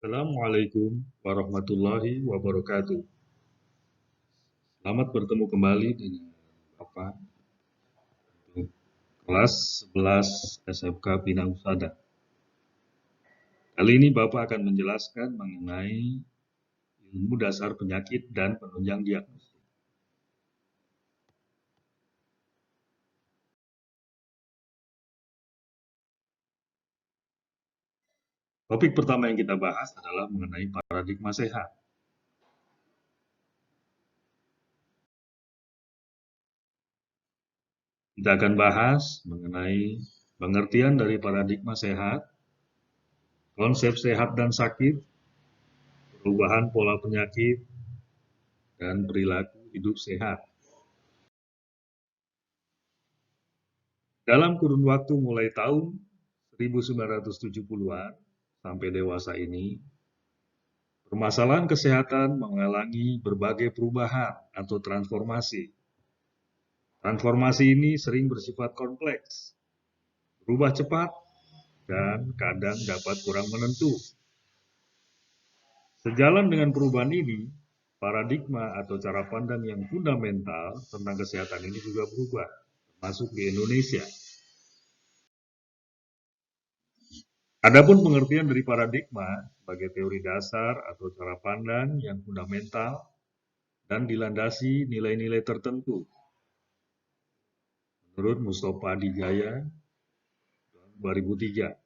Assalamualaikum warahmatullahi wabarakatuh. Selamat bertemu kembali dengan Bapak untuk kelas 11 SMK Bina Usada. Kali ini Bapak akan menjelaskan mengenai ilmu dasar penyakit dan penunjang diagnostik. Topik pertama yang kita bahas adalah mengenai paradigma sehat. Kita akan bahas mengenai pengertian dari paradigma sehat, konsep sehat dan sakit, perubahan pola penyakit, dan perilaku hidup sehat. Dalam kurun waktu mulai tahun 1970-an sampai dewasa ini, permasalahan kesehatan mengalami berbagai perubahan atau transformasi. Transformasi ini sering bersifat kompleks, berubah cepat, dan kadang dapat kurang menentu. Sejalan dengan perubahan ini, paradigma atau cara pandang yang fundamental tentang kesehatan ini juga berubah, termasuk di Indonesia. Adapun pengertian dari paradigma sebagai teori dasar atau cara pandang yang fundamental dan dilandasi nilai-nilai tertentu. Menurut Mustafa Adijaya, 2003.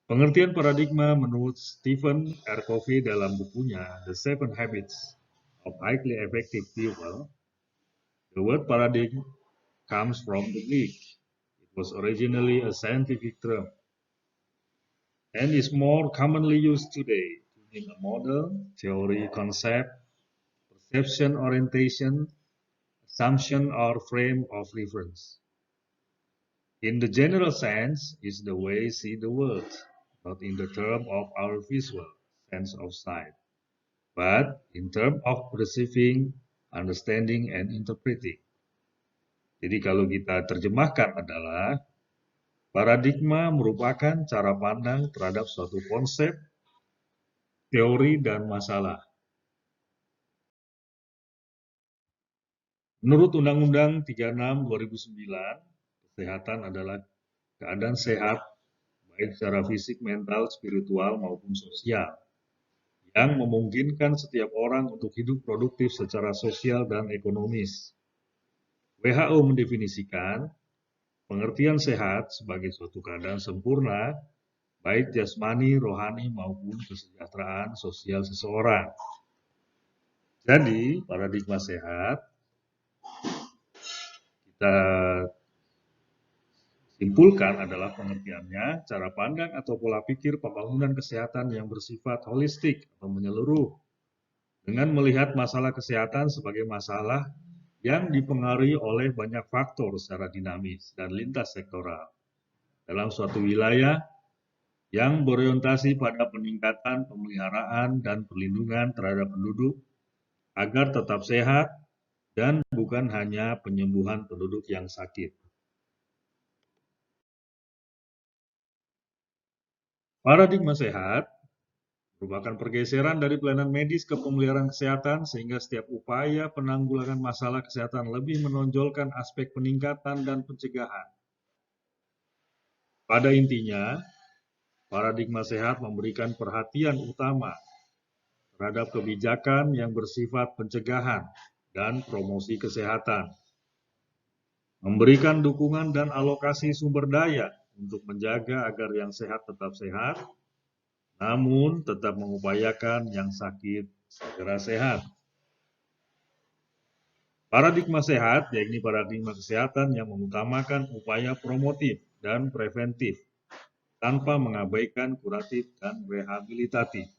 Pengertian paradigma menurut Stephen R. Covey dalam bukunya The 7 Habits of Highly Effective People, the word paradigm comes from the Greek. It was originally a scientific term and is more commonly used today to mean a model, theory, concept, perception, orientation, assumption, or frame of reference. In the general sense, is the way we see the world, not in the term of our visual sense of sight, but in term of perceiving, understanding, and interpreting. Jadi kalau kita terjemahkan adalah paradigma merupakan cara pandang terhadap suatu konsep, teori, dan masalah. Menurut Undang-Undang 36/2009, kesehatan adalah keadaan sehat baik secara fisik, mental, spiritual, maupun sosial, yang memungkinkan setiap orang untuk hidup produktif secara sosial dan ekonomis. WHO mendefinisikan pengertian sehat sebagai suatu keadaan sempurna, baik jasmani, rohani, maupun kesejahteraan sosial seseorang. Jadi, paradigma sehat kita simpulkan adalah pengertiannya, cara pandang atau pola pikir pembangunan kesehatan yang bersifat holistik atau menyeluruh, dengan melihat masalah kesehatan sebagai masalah yang dipengaruhi oleh banyak faktor secara dinamis dan lintas sektoral dalam suatu wilayah yang berorientasi pada peningkatan pemeliharaan dan perlindungan terhadap penduduk agar tetap sehat dan bukan hanya penyembuhan penduduk yang sakit. Paradigma sehat merupakan pergeseran dari pelayanan medis ke pemeliharaan kesehatan sehingga setiap upaya penanggulangan masalah kesehatan lebih menonjolkan aspek peningkatan dan pencegahan. Pada intinya, paradigma sehat memberikan perhatian utama terhadap kebijakan yang bersifat pencegahan dan promosi kesehatan, memberikan dukungan dan alokasi sumber daya untuk menjaga agar yang sehat tetap sehat, namun tetap mengupayakan yang sakit segera sehat. Paradigma sehat, yakni paradigma kesehatan yang mengutamakan upaya promotif dan preventif, tanpa mengabaikan kuratif dan rehabilitatif.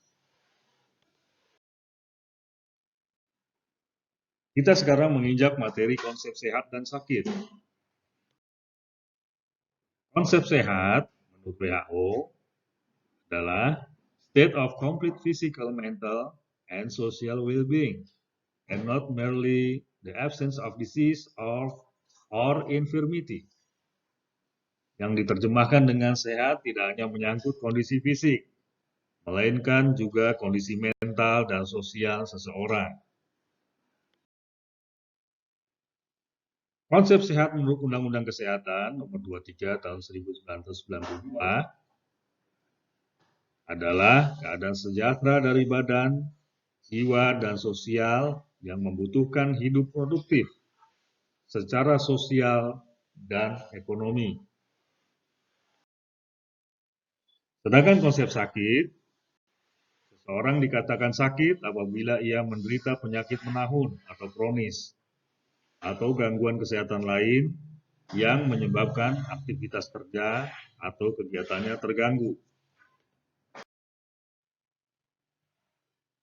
Kita sekarang menginjak materi konsep sehat dan sakit. Konsep sehat, menurut WHO, adalah state of complete physical, mental, and social well-being, and not merely the absence of disease or infirmity. Yang diterjemahkan dengan sehat tidak hanya menyangkut kondisi fisik, melainkan juga kondisi mental dan sosial seseorang. Konsep sehat menurut Undang-Undang Kesehatan Nomor 23 Tahun 1992 adalah keadaan sejahtera dari badan, jiwa, dan sosial yang membutuhkan hidup produktif secara sosial dan ekonomi. Sedangkan konsep sakit, seseorang dikatakan sakit apabila ia menderita penyakit menahun atau kronis atau gangguan kesehatan lain yang menyebabkan aktivitas kerja atau kegiatannya terganggu.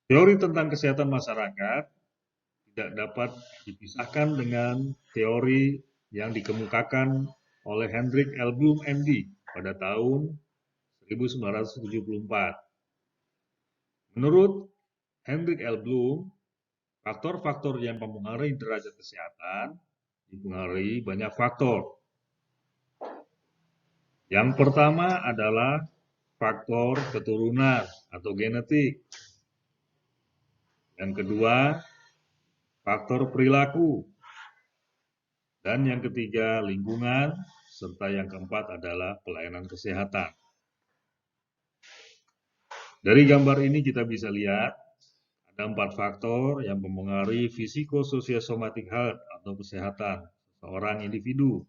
Teori tentang kesehatan masyarakat tidak dapat dipisahkan dengan teori yang dikemukakan oleh Hendrik L. Bloom, MD, pada tahun 1974. Menurut Hendrik L. Bloom, faktor-faktor yang mempengaruhi derajat kesehatan dipengaruhi banyak faktor. Yang pertama adalah faktor keturunan atau genetik. Yang kedua, faktor perilaku. Dan yang ketiga, lingkungan. Serta yang keempat adalah pelayanan kesehatan. Dari gambar ini kita bisa lihat ada 4 faktor yang mempengaruhi psikososio-somatic health atau kesehatan seorang individu.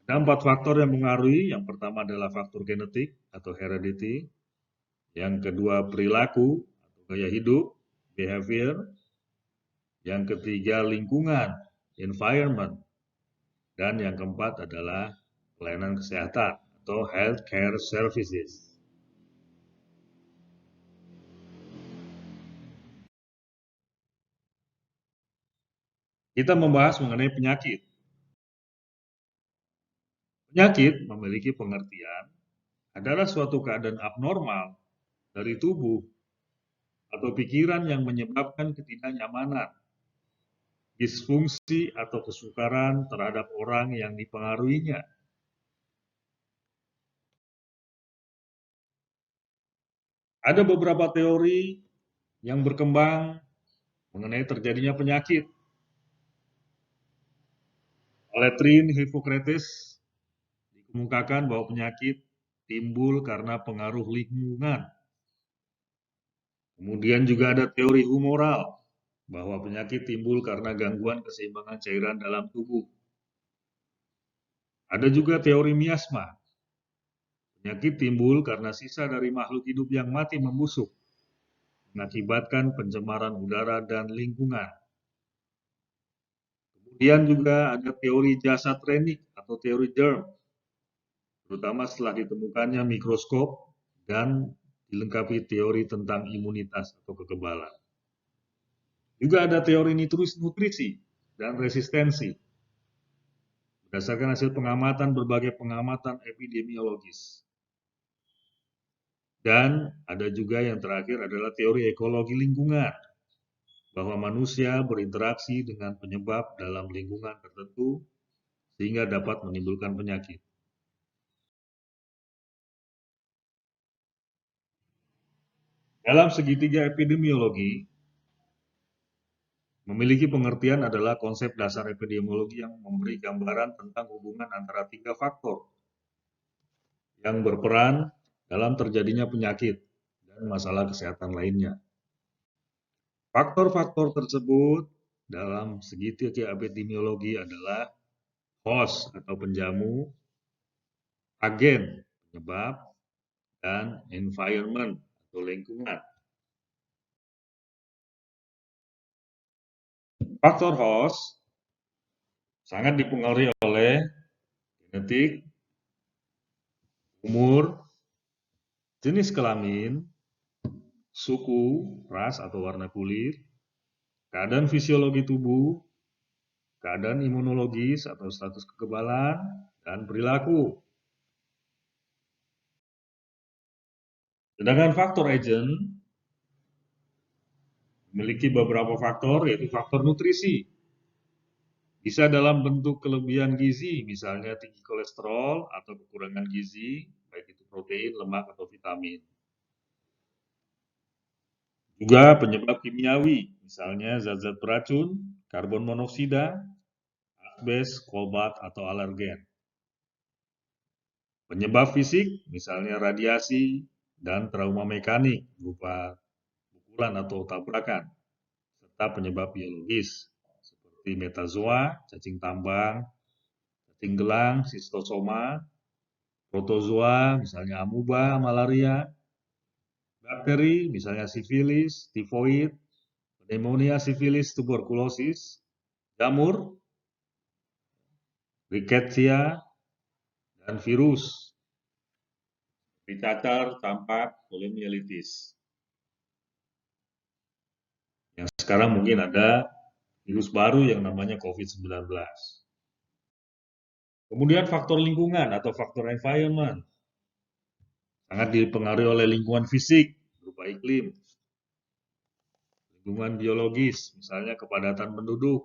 Ada 4 faktor yang mempengaruhi. Yang pertama adalah faktor genetik atau heredity. Yang kedua perilaku atau gaya hidup, behavior. Yang ketiga lingkungan, environment. Dan yang keempat adalah pelayanan kesehatan atau healthcare services. Kita membahas mengenai penyakit. Penyakit memiliki pengertian adalah suatu keadaan abnormal dari tubuh atau pikiran yang menyebabkan ketidaknyamanan, disfungsi atau kesukaran terhadap orang yang dipengaruhinya. Ada beberapa teori yang berkembang mengenai terjadinya penyakit. Oleh Trin Hippocrates dikemukakan bahwa penyakit timbul karena pengaruh lingkungan. Kemudian juga ada teori humoral bahwa penyakit timbul karena gangguan keseimbangan cairan dalam tubuh. Ada juga teori miasma. Penyakit timbul karena sisa dari makhluk hidup yang mati membusuk, mengakibatkan pencemaran udara dan lingkungan. Kemudian juga ada teori jasad renik atau teori germ, terutama setelah ditemukannya mikroskop dan dilengkapi teori tentang imunitas atau kekebalan. Juga ada teori nutrisi dan resistensi, berdasarkan hasil pengamatan berbagai pengamatan epidemiologis. Dan ada juga yang terakhir adalah teori ekologi lingkungan, bahwa manusia berinteraksi dengan penyebab dalam lingkungan tertentu sehingga dapat menimbulkan penyakit. Dalam segitiga epidemiologi, memiliki pengertian adalah konsep dasar epidemiologi yang memberi gambaran tentang hubungan antara 3 faktor yang berperan dalam terjadinya penyakit dan masalah kesehatan lainnya. Faktor-faktor tersebut dalam segitiga epidemiologi adalah host atau penjamu, agen penyebab, dan environment atau lingkungan. Faktor host sangat dipengaruhi oleh genetik, umur, jenis kelamin, suku, ras atau warna kulit, keadaan fisiologi tubuh, keadaan imunologis atau status kekebalan, dan perilaku. Sedangkan faktor agent memiliki beberapa faktor, yaitu faktor nutrisi. Bisa dalam bentuk kelebihan gizi, misalnya tinggi kolesterol atau kekurangan gizi, baik itu protein, lemak, atau vitamin. Juga penyebab kimiawi, misalnya zat-zat beracun, karbon monoksida, asbes, kobalt, atau alergen. Penyebab fisik, misalnya radiasi dan trauma mekanik berupa pukulan atau tabrakan, serta penyebab biologis seperti metazoa, cacing tambang, cacing gelang, sistosoma, protozoa, misalnya amuba, malaria, bakteri, misalnya sifilis, tifoid, pneumonia, sifilis, tuberkulosis, jamur, rickettsia, dan virus, seperti cacar, campak, poliomielitis. Yang sekarang mungkin ada virus baru yang namanya COVID-19. Kemudian faktor lingkungan atau faktor environment sangat dipengaruhi oleh lingkungan fisik berupa iklim, lingkungan biologis, misalnya kepadatan penduduk,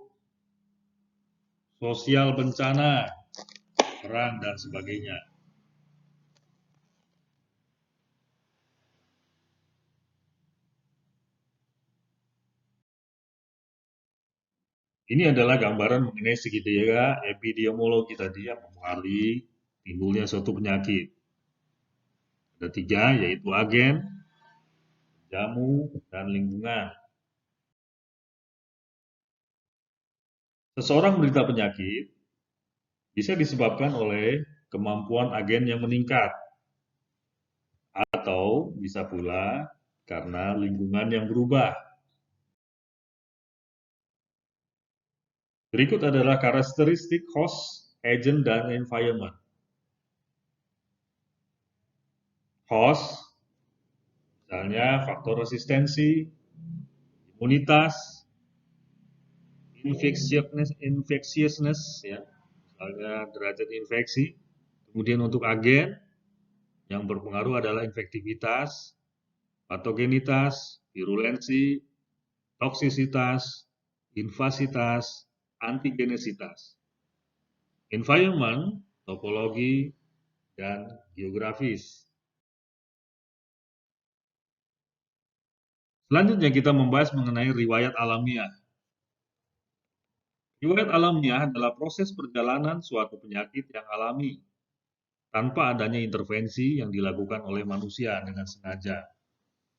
sosial bencana, perang, dan sebagainya. Ini adalah gambaran mengenai segitiga epidemiologi tadi yang mempengaruhi timbulnya suatu penyakit. Ada tiga, yaitu agen, jamu, dan lingkungan. Seseorang menderita penyakit bisa disebabkan oleh kemampuan agen yang meningkat, atau bisa pula karena lingkungan yang berubah. Berikut adalah karakteristik host, agent, dan environment. Host, misalnya faktor resistensi, imunitas, infectiousness, ya, misalnya derajat infeksi. Kemudian untuk agen, yang berpengaruh adalah infektivitas, patogenitas, virulensi, toksisitas, invasitas, antigenesitas. Environment, topologi, dan geografis. Selanjutnya kita membahas mengenai riwayat alamiah. Riwayat alamiah adalah proses perjalanan suatu penyakit yang alami tanpa adanya intervensi yang dilakukan oleh manusia dengan sengaja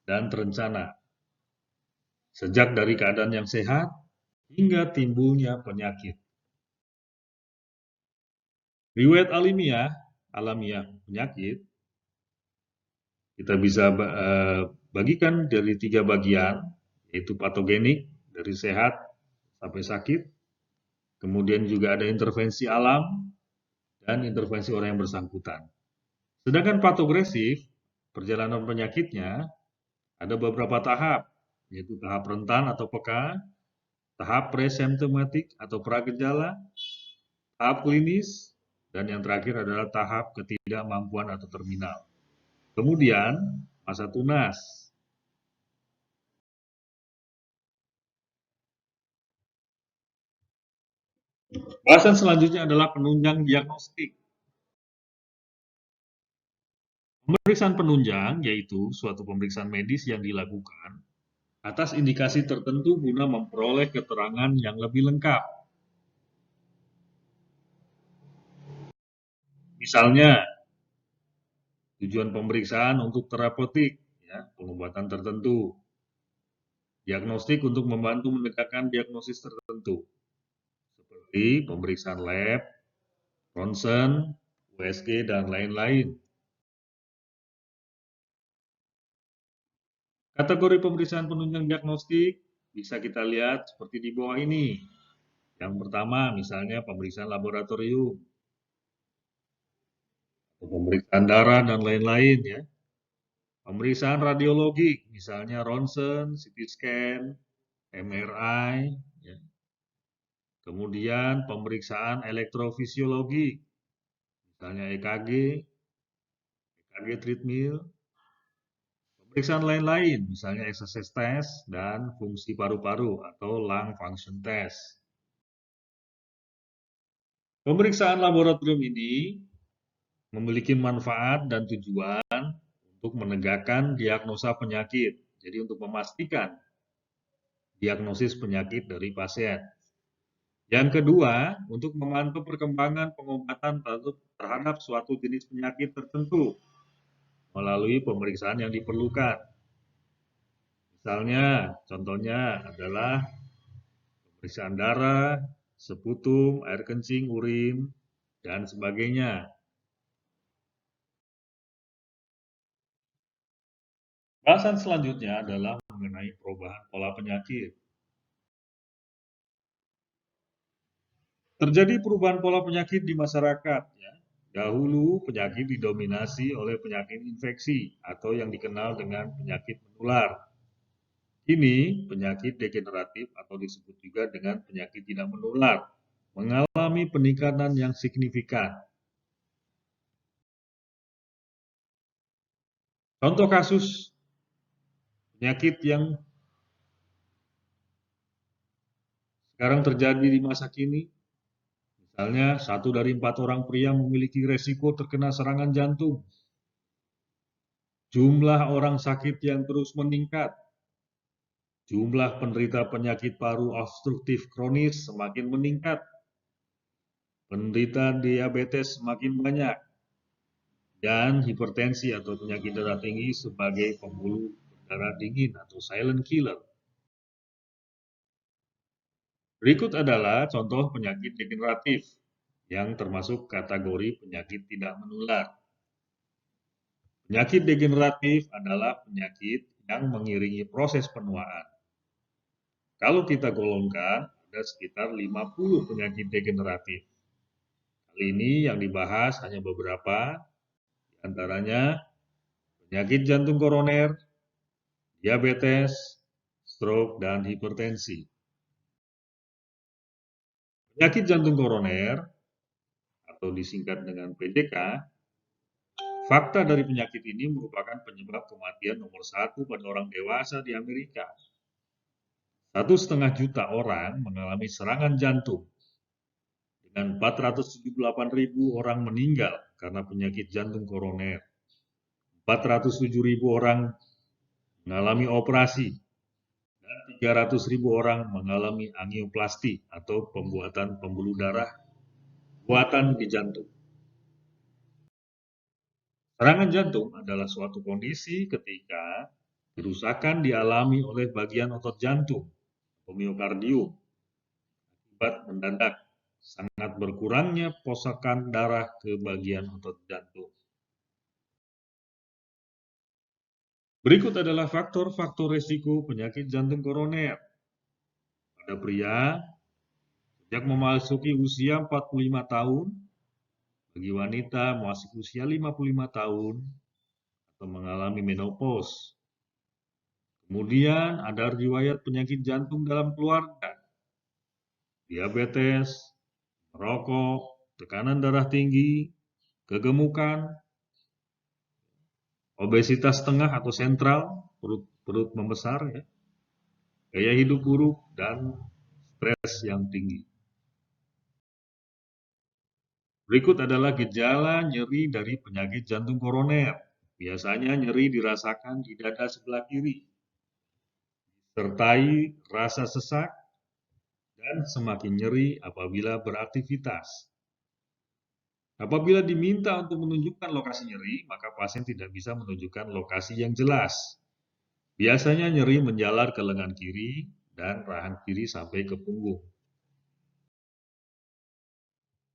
dan terencana. Sejak dari keadaan yang sehat hingga timbulnya penyakit. Riwayat alamiah penyakit, kita bisa bagikan dari tiga bagian, yaitu patogenik, dari sehat sampai sakit, kemudian juga ada intervensi alam, dan intervensi orang yang bersangkutan. Sedangkan patogresif, perjalanan penyakitnya, ada beberapa tahap, yaitu tahap rentan atau peka, tahap presemptomatik atau pragejala, tahap klinis, dan yang terakhir adalah tahap ketidakmampuan atau terminal. Kemudian, masa tunas. Bahasan selanjutnya adalah penunjang diagnostik. Pemeriksaan penunjang yaitu suatu pemeriksaan medis yang dilakukan atas indikasi tertentu guna memperoleh keterangan yang lebih lengkap. Misalnya, tujuan pemeriksaan untuk terapeutik, ya, pengobatan tertentu. Diagnostik untuk membantu menegakkan diagnosis tertentu, seperti pemeriksaan lab, ronsen, USG, dan lain-lain. Kategori pemeriksaan penunjang diagnostik bisa kita lihat seperti di bawah ini. Yang pertama, misalnya pemeriksaan laboratorium, pemeriksaan darah, dan lain-lain, ya. Pemeriksaan radiologi, misalnya ronsen, CT scan, MRI, ya. Kemudian pemeriksaan elektrofisiologi, misalnya EKG, EKG treadmill, pemeriksaan lain-lain, misalnya exercise test dan fungsi paru-paru atau lung function test. Pemeriksaan laboratorium ini memiliki manfaat dan tujuan untuk menegakkan diagnosa penyakit. Jadi untuk memastikan diagnosis penyakit dari pasien. Yang kedua, untuk memantau perkembangan pengobatan terhadap suatu jenis penyakit tertentu melalui pemeriksaan yang diperlukan. Misalnya, contohnya adalah pemeriksaan darah, seputum, air kencing, urin, dan sebagainya. Bahasan selanjutnya adalah mengenai perubahan pola penyakit. Terjadi perubahan pola penyakit di masyarakat. Ya. Dahulu penyakit didominasi oleh penyakit infeksi atau yang dikenal dengan penyakit menular. Kini penyakit degeneratif atau disebut juga dengan penyakit tidak menular mengalami peningkatan yang signifikan. Contoh kasus penyakit yang sekarang terjadi di masa kini, misalnya 1 dari 4 orang pria memiliki resiko terkena serangan jantung. Jumlah orang sakit yang terus meningkat. Jumlah penderita penyakit paru obstruktif kronis semakin meningkat. Penderita diabetes semakin banyak. Dan hipertensi atau penyakit darah tinggi sebagai pembuluh darah dingin atau silent killer. Berikut adalah contoh penyakit degeneratif yang termasuk kategori penyakit tidak menular. Penyakit degeneratif adalah penyakit yang mengiringi proses penuaan. Kalau kita golongkan, ada sekitar 50 penyakit degeneratif. Kali ini yang dibahas hanya beberapa, di antaranya penyakit jantung koroner, diabetes, stroke, dan hipertensi. Penyakit jantung koroner, atau disingkat dengan PJK, fakta dari penyakit ini merupakan penyebab kematian nomor 1 pada orang dewasa di Amerika. 1,5 juta orang mengalami serangan jantung, dengan 478.000 orang meninggal karena penyakit jantung koroner. 407.000 orang mengalami operasi, dan 300.000 orang mengalami angioplasti atau pembuatan pembuluh darah buatan di jantung. Serangan jantung adalah suatu kondisi ketika kerusakan dialami oleh bagian otot jantung, miokardium, akibat mendadak sangat berkurangnya posakan darah ke bagian otot jantung. Berikut adalah faktor-faktor risiko penyakit jantung koroner. Pada pria, sejak memasuki usia 45 tahun, bagi wanita memasuki usia 55 tahun, atau mengalami menopause. Kemudian ada riwayat penyakit jantung dalam keluarga, diabetes, merokok, tekanan darah tinggi, kegemukan, obesitas tengah atau sentral, perut membesar, ya, gaya hidup buruk, dan stres yang tinggi. Berikut adalah gejala nyeri dari penyakit jantung koroner. Biasanya nyeri dirasakan di dada sebelah kiri, disertai rasa sesak, dan semakin nyeri apabila beraktivitas. Apabila diminta untuk menunjukkan lokasi nyeri, maka pasien tidak bisa menunjukkan lokasi yang jelas. Biasanya nyeri menjalar ke lengan kiri dan rahang kiri sampai ke punggung.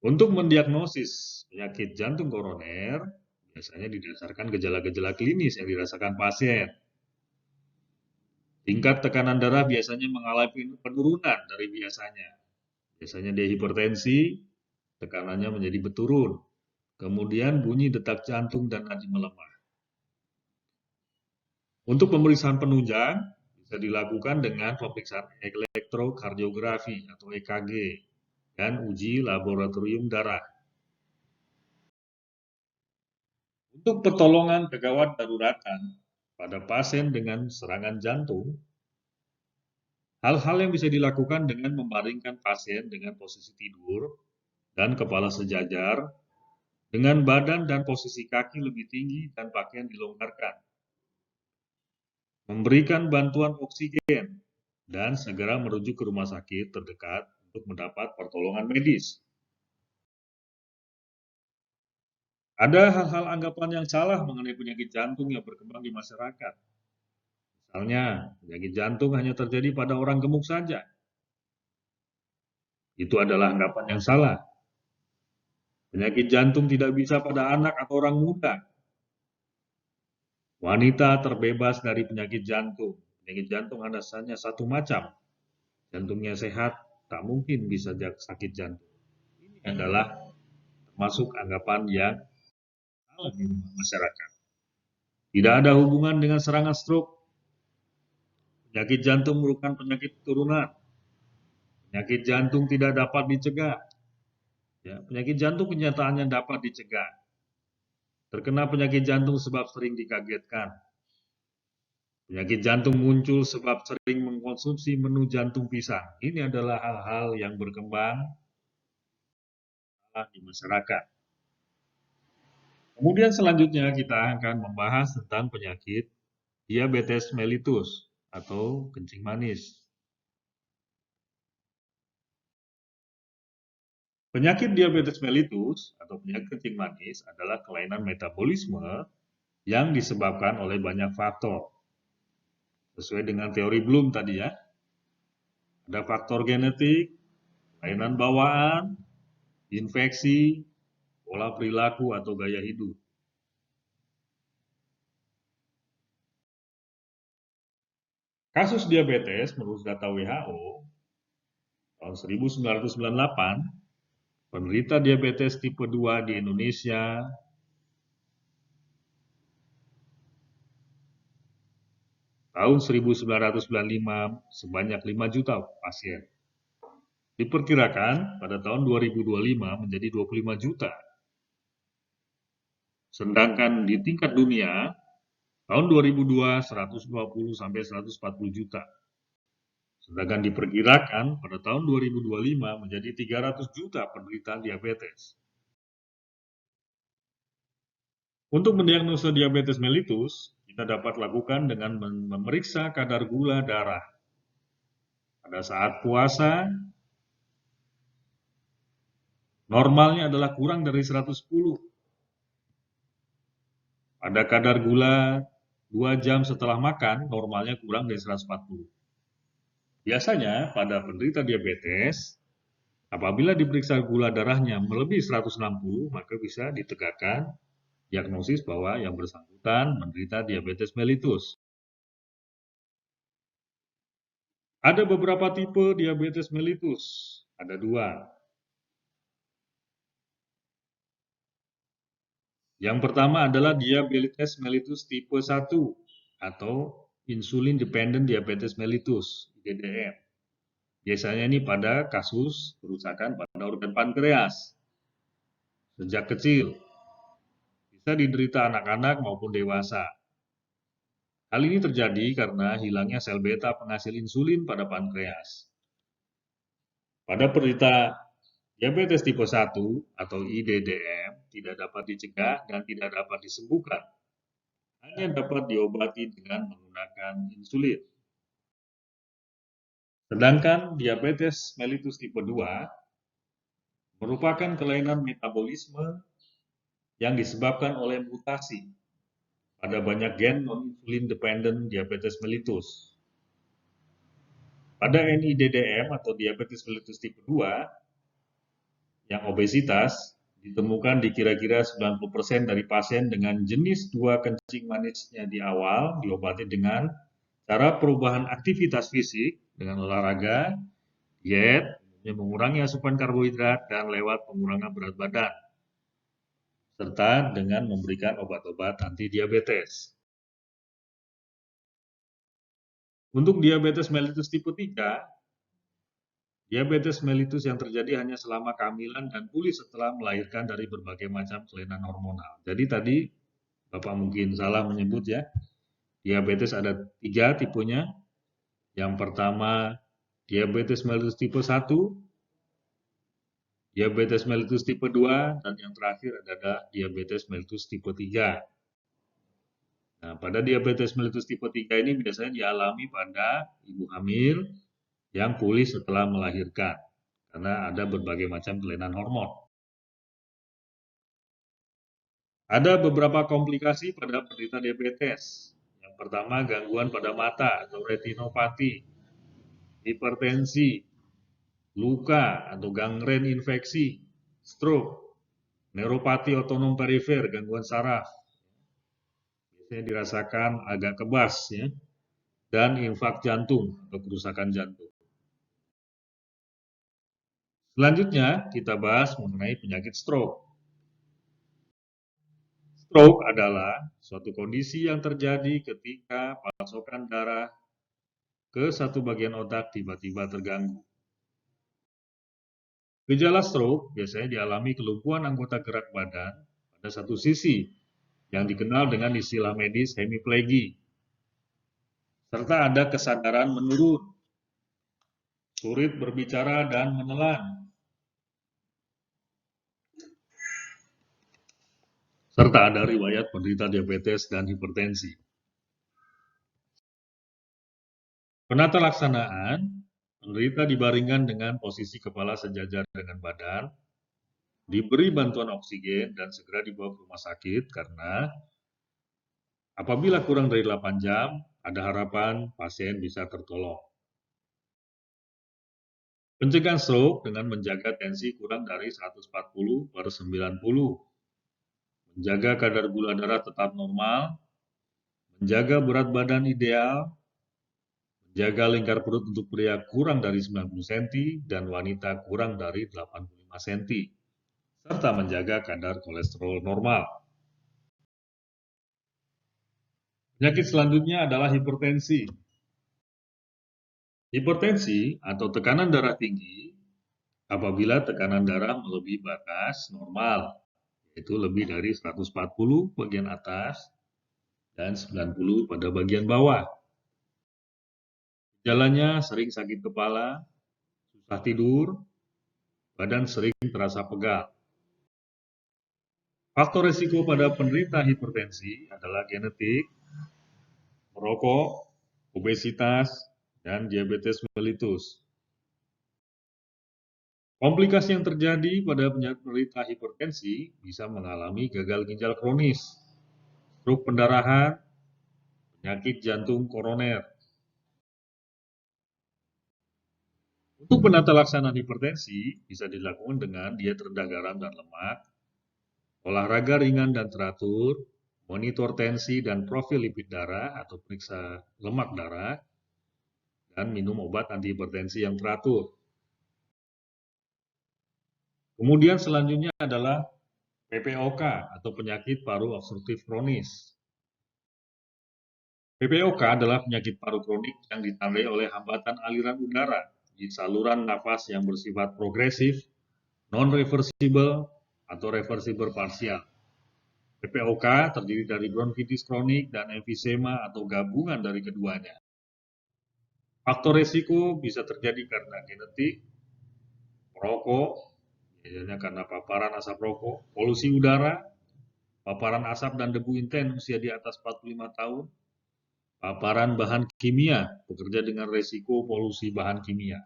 Untuk mendiagnosis penyakit jantung koroner, biasanya didasarkan gejala-gejala klinis yang dirasakan pasien. Tingkat tekanan darah biasanya mengalami penurunan dari biasanya. Biasanya dia hipertensi, tekanannya menjadi berturun. Kemudian bunyi detak jantung dan nadi melemah. Untuk pemeriksaan penunjang bisa dilakukan dengan pemeriksaan elektrokardiografi atau EKG dan uji laboratorium darah. Untuk pertolongan kegawat daruratan pada pasien dengan serangan jantung, hal-hal yang bisa dilakukan dengan membaringkan pasien dengan posisi tidur dan kepala sejajar, dengan badan dan posisi kaki lebih tinggi dan pakaian dilonggarkan. Memberikan bantuan oksigen, dan segera merujuk ke rumah sakit terdekat untuk mendapat pertolongan medis. Ada hal-hal anggapan yang salah mengenai penyakit jantung yang berkembang di masyarakat. Misalnya, penyakit jantung hanya terjadi pada orang gemuk saja. Itu adalah anggapan yang salah. Penyakit jantung tidak bisa pada anak atau orang muda. Wanita terbebas dari penyakit jantung. Penyakit jantung hanya satu macam. Jantungnya sehat, tak mungkin bisa sakit jantung. Ini adalah termasuk anggapan yang salah di masyarakat. Tidak ada hubungan dengan serangan stroke. Penyakit jantung merupakan penyakit keturunan. Penyakit jantung tidak dapat dicegah. Ya, penyakit jantung kenyataannya dapat dicegah. Terkena penyakit jantung sebab sering dikagetkan. Penyakit jantung muncul sebab sering mengkonsumsi menu jantung pisang. Ini adalah hal-hal yang berkembang di masyarakat. Kemudian selanjutnya kita akan membahas tentang penyakit diabetes mellitus atau kencing manis. Penyakit diabetes mellitus atau penyakit kencing manis adalah kelainan metabolisme yang disebabkan oleh banyak faktor. Sesuai dengan teori Bloom tadi ya. Ada faktor genetik, kelainan bawaan, infeksi, pola perilaku atau gaya hidup. Kasus diabetes menurut data WHO tahun 1998, penderita diabetes tipe 2 di Indonesia tahun 1995 sebanyak 5 juta pasien. Diperkirakan pada tahun 2025 menjadi 25 juta. Sedangkan di tingkat dunia, tahun 2002 120 sampai 140 juta. Sedangkan diperkirakan pada tahun 2025 menjadi 300 juta penderita diabetes. Untuk mendiagnosa diabetes mellitus, kita dapat lakukan dengan memeriksa kadar gula darah. Pada saat puasa, normalnya adalah kurang dari 110. Pada kadar gula 2 jam setelah makan, normalnya kurang dari 140. Biasanya pada penderita diabetes, apabila diperiksa gula darahnya melebihi 160, maka bisa ditegakkan diagnosis bahwa yang bersangkutan menderita diabetes mellitus. Ada beberapa tipe diabetes mellitus, ada 2. Yang pertama adalah diabetes mellitus tipe 1 atau insulin dependent diabetes mellitus, IDDM. Biasanya ini pada kasus kerusakan pada organ pankreas sejak kecil. Bisa diderita anak-anak maupun dewasa. Hal ini terjadi karena hilangnya sel beta penghasil insulin pada pankreas. Pada penderita diabetes tipe 1 atau IDDM tidak dapat dicegah dan tidak dapat disembuhkan. Hanya dapat diobati dengan menggunakan insulin. Sedangkan diabetes mellitus tipe 2 merupakan kelainan metabolisme yang disebabkan oleh mutasi pada banyak gen non-insulin dependent diabetes mellitus. Pada NIDDM atau diabetes mellitus tipe 2 yang obesitas ditemukan di kira-kira 90% dari pasien dengan jenis 2 kencing manisnya di awal diobati dengan cara perubahan aktivitas fisik dengan olahraga, diet, mengurangi asupan karbohidrat dan lewat pengurangan berat badan, serta dengan memberikan obat-obat anti diabetes. Untuk diabetes mellitus tipe 3, diabetes mellitus yang terjadi hanya selama kehamilan dan pulih setelah melahirkan dari berbagai macam kelainan hormonal. Jadi tadi Bapak mungkin salah menyebut ya, diabetes ada 3 tipenya. Yang pertama diabetes mellitus tipe 1, diabetes mellitus tipe 2, dan yang terakhir adalah diabetes mellitus tipe 3. Nah, pada diabetes mellitus tipe 3 ini biasanya dialami pada ibu hamil yang pulih setelah melahirkan, karena ada berbagai macam kelainan hormon. Ada beberapa komplikasi pada penderita diabetes. Yang pertama, gangguan pada mata atau retinopati, hipertensi, luka atau gangren infeksi, stroke, neuropati otonom perifer, gangguan saraf, biasanya dirasakan agak kebas, ya, dan infak jantung atau kerusakan jantung. Selanjutnya, kita bahas mengenai penyakit stroke. Stroke adalah suatu kondisi yang terjadi ketika pasokan darah ke satu bagian otak tiba-tiba terganggu. Gejala stroke biasanya dialami kelumpuhan anggota gerak badan pada satu sisi yang dikenal dengan istilah medis hemiplegi, serta ada kesadaran menurun, sulit berbicara dan menelan, serta ada riwayat penderita diabetes dan hipertensi. Penata laksanaan, penderita dibaringkan dengan posisi kepala sejajar dengan badan, diberi bantuan oksigen dan segera dibawa ke rumah sakit karena apabila kurang dari 8 jam, ada harapan pasien bisa tertolong. Pencegahan stroke dengan menjaga tensi kurang dari 140/90, menjaga kadar gula darah tetap normal, menjaga berat badan ideal, menjaga lingkar perut untuk pria kurang dari 90 cm dan wanita kurang dari 85 cm, serta menjaga kadar kolesterol normal. Penyakit selanjutnya adalah hipertensi. Hipertensi atau tekanan darah tinggi apabila tekanan darah melebihi batas normal, yaitu lebih dari 140 bagian atas dan 90 pada bagian bawah. Gejalanya sering sakit kepala, susah tidur, badan sering terasa pegal. Faktor risiko pada penderita hipertensi adalah genetik, merokok, obesitas, dan diabetes mellitus. Komplikasi yang terjadi pada penderita hipertensi bisa mengalami gagal ginjal kronis, stroke pendarahan, penyakit jantung koroner. Untuk penata laksanaan hipertensi bisa dilakukan dengan diet rendah garam dan lemak, olahraga ringan dan teratur, monitor tensi dan profil lipid darah atau periksa lemak darah, dan minum obat antihipertensi yang teratur. Kemudian selanjutnya adalah PPOK atau penyakit paru obstruktif kronis. PPOK adalah penyakit paru kronik yang ditandai oleh hambatan aliran udara di saluran nafas yang bersifat progresif, non-reversible, atau reversible parsial. PPOK terdiri dari bronkitis kronik dan emfisema atau gabungan dari keduanya. Faktor risiko bisa terjadi karena genetik, merokok, biasanya karena paparan asap rokok, polusi udara, paparan asap dan debu intens usia di atas 45 tahun, paparan bahan kimia, bekerja dengan risiko polusi bahan kimia.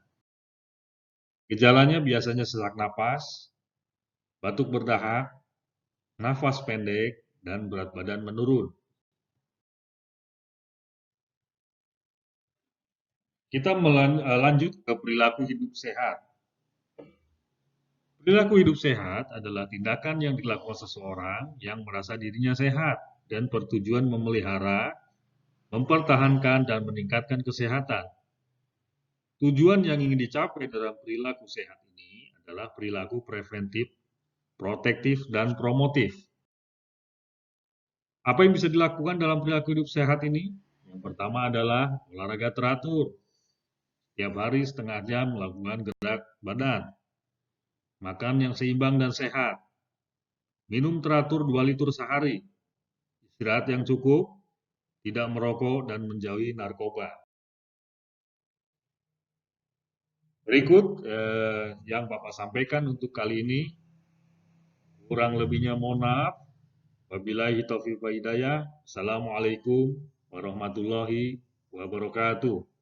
Gejalanya biasanya sesak napas, batuk berdahak, nafas pendek, dan berat badan menurun. Kita lanjut ke perilaku hidup sehat. Perilaku hidup sehat adalah tindakan yang dilakukan seseorang yang merasa dirinya sehat dan bertujuan memelihara, mempertahankan, dan meningkatkan kesehatan. Tujuan yang ingin dicapai dalam perilaku sehat ini adalah perilaku preventif, protektif, dan promotif. Apa yang bisa dilakukan dalam perilaku hidup sehat ini? Yang pertama adalah olahraga teratur. Setiap hari setengah jam melakukan gerak badan. Makan yang seimbang dan sehat. Minum teratur 2 liter sehari. Istirahat yang cukup, tidak merokok, dan menjauhi narkoba. Berikut yang Bapak sampaikan untuk kali ini. Kurang lebihnya mohon maaf. Wabillahi taufiq wa hidayah. Assalamualaikum warahmatullahi wabarakatuh.